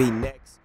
be next.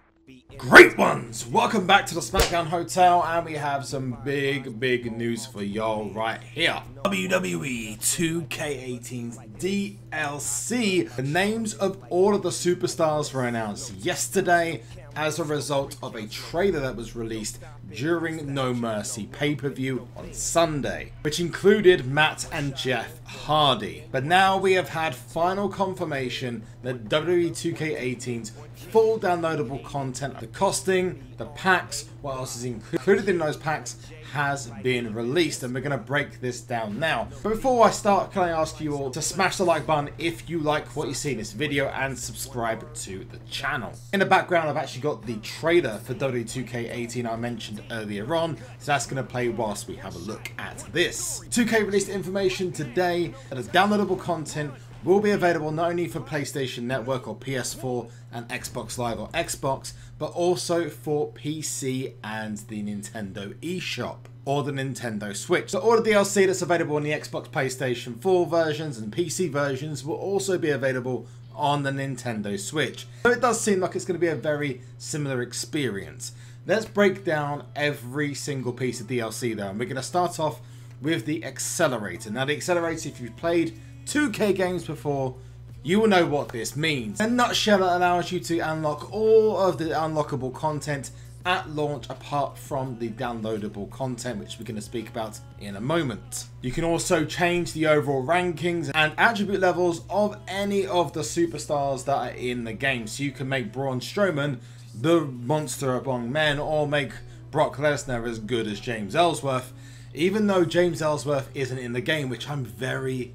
Great ones! Welcome back to the SmackDown Hotel, and we have some big news for y'all right here. WWE 2K18's DLC. The names of all of the superstars were announced yesterday as a result of a trailer that was released during No Mercy pay-per-view on Sunday, which included Matt and Jeff Hardy. But now we have had final confirmation that WWE 2K18's full downloadable content, the costing, the packs, what else is included in those packs, has been released, and we're going to break this down now. But before I start, can I ask you all to smash the like button if you like what you see in this video and subscribe to the channel. In the background, I've actually got the trailer for WWE 2K18 I mentioned earlier on, so that's going to play whilst we have a look at this. 2K released information today that the downloadable content will be available not only for PlayStation Network or PS4 and Xbox Live or Xbox, but also for PC and the Nintendo eShop or the Nintendo Switch. So all the DLC that's available on the Xbox, PlayStation 4 versions and PC versions will also be available on the Nintendo Switch. So it does seem like it's going to be a very similar experience. Let's break down every single piece of DLC though, and we're going to start off with the Accelerator. Now the Accelerator, if you've played 2K games before, you will know what this means. In a nutshell, it allows you to unlock all of the unlockable content at launch apart from the downloadable content, which we're going to speak about in a moment. You can also change the overall rankings and attribute levels of any of the superstars that are in the game. So you can make Braun Strowman the monster among men, or make Brock Lesnar as good as James Ellsworth, even though James Ellsworth isn't in the game, which I'm very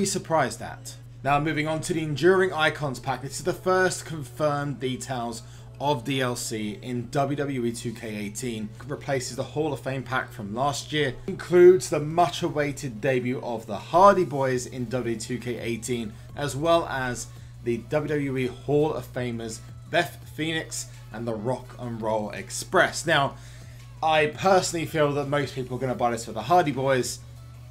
surprised at. Now moving on to the Enduring Icons pack. This is the first confirmed details of DLC in WWE 2K18. It replaces the Hall of Fame pack from last year. Includes the much awaited debut of the Hardy Boyz in WWE 2K18, as well as the WWE Hall of Famers Beth Phoenix and the Rock and Roll Express. Now I personally feel that most people are going to buy this for the Hardy Boyz,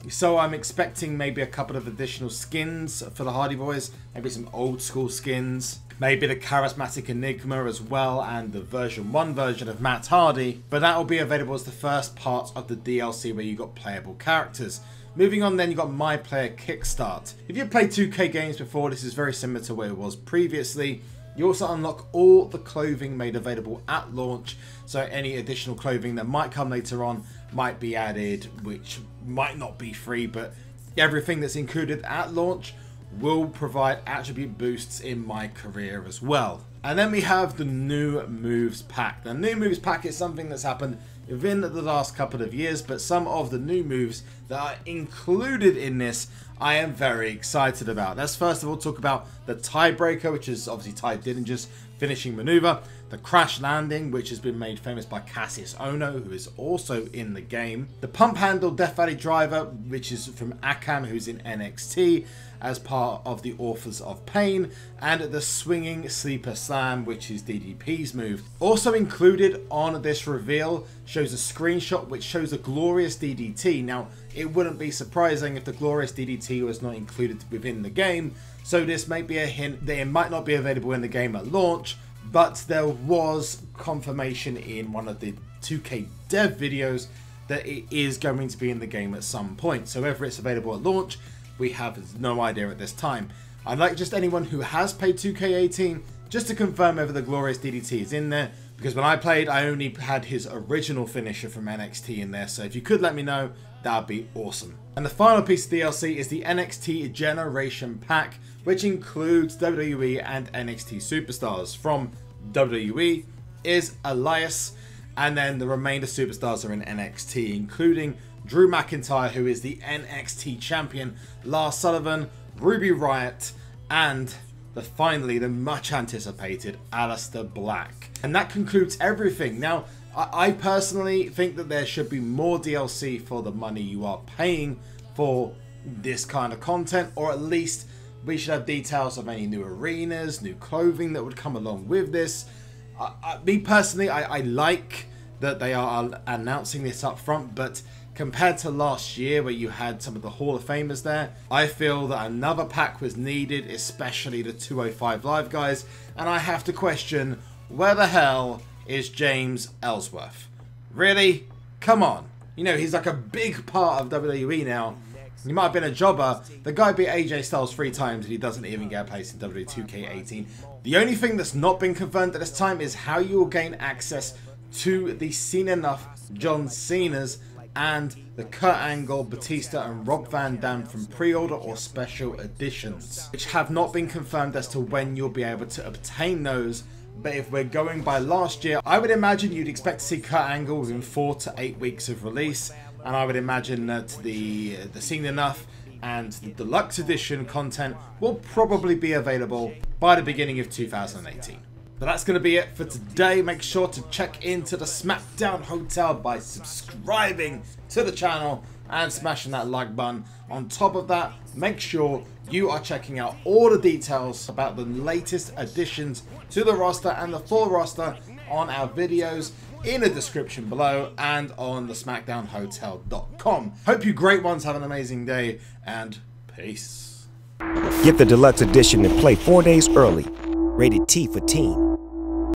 so I'm expecting maybe a couple of additional skins for the Hardy Boyz, maybe some old school skins, maybe the Charismatic Enigma as well, and the version 1 version of Matt Hardy, but that will be available as the first part of the DLC where you got playable characters. Moving on then, you got My Player Kickstart. If you've played 2K games before, this is very similar to where it was previously. You also unlock all the clothing made available at launch, so any additional clothing that might come later on might be added, which might not be free, but everything that's included at launch will provide attribute boosts in my career as well. And then we have the New Moves pack. The New Moves pack is something that's happened within the last couple of years, but some of the new moves that are included in this I am very excited about. Let's first of all talk about the Tiebreaker, which is obviously Ty Dillinger's finishing maneuver. The Crash Landing, which has been made famous by Cassius Ohno, who is also in the game. The Pump Handle Death Valley Driver, which is from Akam, who's in NXT as part of the Authors of Pain. And the Swinging Sleeper Slam, which is DDP's move. Also included on this reveal shows a screenshot which shows a Glorious DDT. Now, it wouldn't be surprising if the Glorious DDT was not included within the game, so this may be a hint that it might not be available in the game at launch, but there was confirmation in one of the 2K dev videos that it is going to be in the game at some point. So whether it's available at launch, we have no idea at this time. I'd like just anyone who has played 2K18 just to confirm whether the Glorious DDT is in there, because when I played, I only had his original finisher from NXT in there, so if you could let me know, that'd be awesome. And the final piece of DLC is the NXT Generation Pack, which includes WWE and NXT superstars. From WWE is Elias, and then the remainder superstars are in NXT, including Drew McIntyre, who is the NXT champion, Lars Sullivan, Ruby Riott, and finally the much anticipated Aleister Black. And that concludes everything. Now, I personally think that there should be more DLC for the money you are paying for this kind of content, or at least we should have details of any new arenas, new clothing that would come along with this. Me personally, I like that they are announcing this up front, but compared to last year where you had some of the Hall of Famers there, I feel that another pack was needed, especially the 205 Live guys, and I have to question where the hell is James Ellsworth? Really? Come on. You know, he's like a big part of WWE now. He might have been a jobber. The guy beat AJ Styles 3 times and he doesn't even get a place in WWE 2K18. The only thing that's not been confirmed at this time is how you will gain access to the Seen Enough John Cena's and the Kurt Angle, Batista and Rob Van Dam from pre-order or special editions, which have not been confirmed as to when you'll be able to obtain those. But if we're going by last year, I would imagine you'd expect to see Kurt Angle within 4 to 8 weeks of release, and I would imagine that the Seen Enough and the deluxe edition content will probably be available by the beginning of 2018. But that's going to be it for today. Make sure to check into the SmackDown Hotel by subscribing to the channel and smashing that like button. On top of that, make sure you are checking out all the details about the latest additions to the roster and the full roster on our videos in the description below and on TheSmackDownHotel.com. Hope you great ones have an amazing day, and peace. Get the deluxe edition and play 4 days early. Rated T for teen.